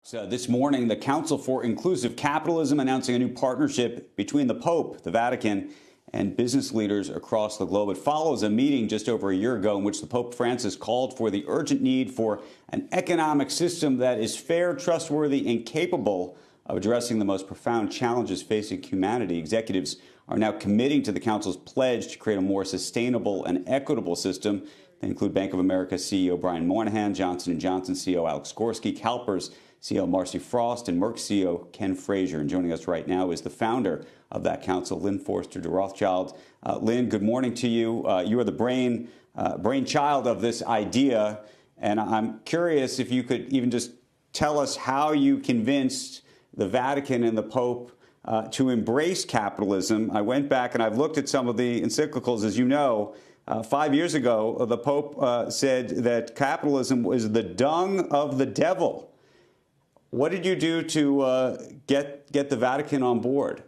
So this morning, the Council for Inclusive Capitalism announcing a new partnership between the Pope, the Vatican, and business leaders across the globe. It follows a meeting just over a year ago in which the Pope Francis called for the urgent need for an economic system that is fair, trustworthy, and capable of addressing the most profound challenges facing humanity. Executives are now committing to the Council's pledge to create a more sustainable and equitable system. They include Bank of America CEO Brian Moynihan, Johnson & Johnson CEO Alex Gorsky, CalPERS CEO Marcy Frost, and Merck CEO Ken Frazier. And joining us right now is the founder of that council, Lynn Forster de Rothschild. Lynn, good morning to you. You are the brainchild of this idea, and I'm curious if you could even just tell us how you convinced the Vatican and the Pope to embrace capitalism. I went back and I've looked at some of the encyclicals, as you know. 5 years ago, the Pope said that capitalism was the dung of the devil. What did you do to get the Vatican on board?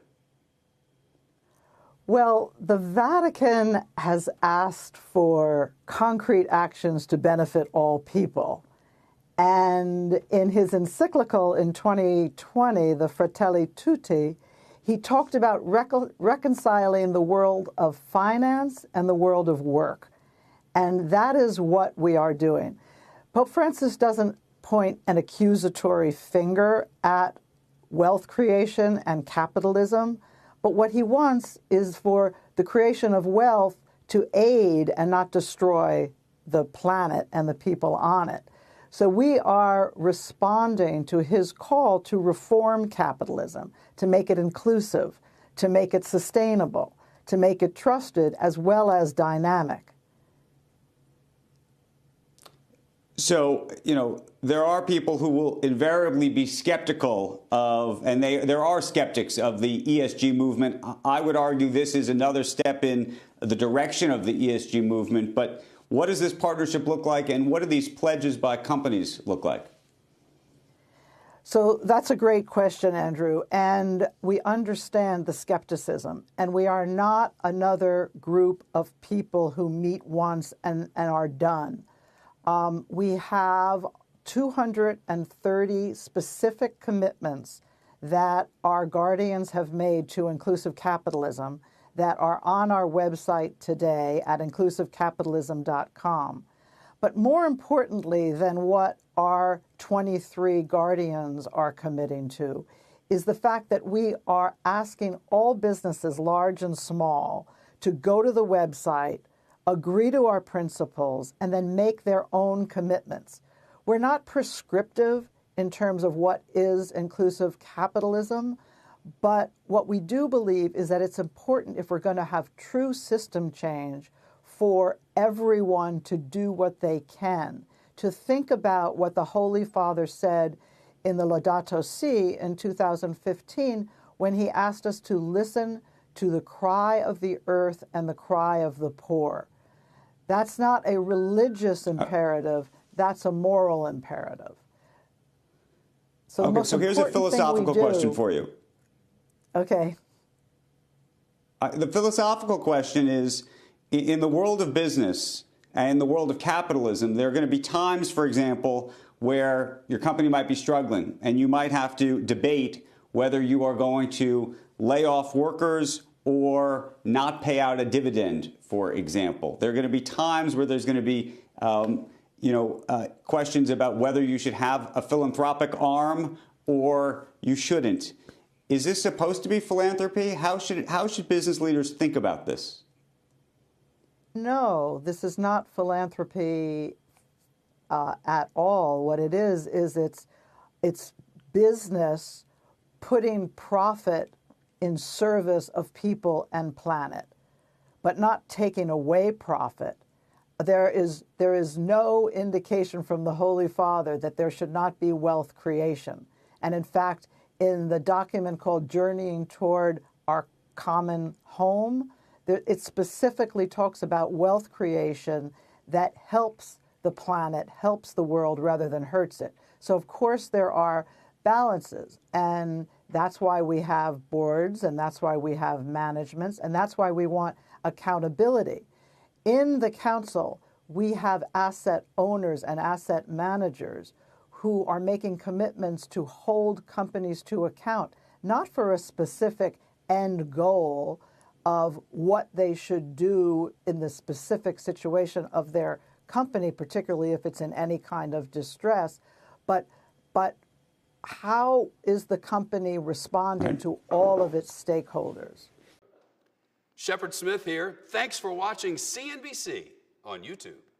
Well, the Vatican has asked for concrete actions to benefit all people. And in his encyclical in 2020, the Fratelli Tutti, he talked about reconciling the world of finance and the world of work. And that is what we are doing. Pope Francis doesn't point an accusatory finger at wealth creation and capitalism, but what he wants is for the creation of wealth to aid and not destroy the planet and the people on it. So we are responding to his call to reform capitalism, to make it inclusive, to make it sustainable, to make it trusted as well as dynamic. So, there are people who will invariably be skeptical of, and there are skeptics of the ESG movement. I would argue this is another step in the direction of the ESG movement. But what does this partnership look like, and what do these pledges by companies look like? So that's a great question, Andrew. And we understand the skepticism. And we are not another group of people who meet once and are done. We have 230 specific commitments that our guardians have made to inclusive capitalism that are on our website today at inclusivecapitalism.com. But more importantly than what our 23 guardians are committing to is the fact that we are asking all businesses, large and small, to go to the website, agree to our principles, and then make their own commitments. We're not prescriptive in terms of what is inclusive capitalism, but what we do believe is that it's important, if we're going to have true system change, for everyone to do what they can, to think about what the Holy Father said in the Laudato Si in 2015 when he asked us to listen to the cry of the earth and the cry of the poor. That's not a religious imperative, that's a moral imperative. So here's a philosophical question for you. Okay. The philosophical question is, in the world of business and the world of capitalism, there are going to be times, for example, where your company might be struggling and you might have to debate whether you are going to lay off workers or not pay out a dividend, for example. There are going to be times where there's going to be questions about whether you should have a philanthropic arm or you shouldn't. Is this supposed to be philanthropy? How should business leaders think about this? No, this is not philanthropy at all. What it is it's business putting profit in service of people and planet, but not taking away profit. There is no indication from the Holy Father that there should not be wealth creation. And in fact, in the document called Journeying Toward Our Common Home, it specifically talks about wealth creation that helps the planet, helps the world rather than hurts it. So of course there are balances, and that's why we have boards, and that's why we have managements, and that's why we want accountability. In the council, we have asset owners and asset managers who are making commitments to hold companies to account, not for a specific end goal of what they should do in the specific situation of their company, particularly if it's in any kind of distress, but how is the company responding to all of its stakeholders? Shepard Smith here. Thanks for watching CNBC on YouTube.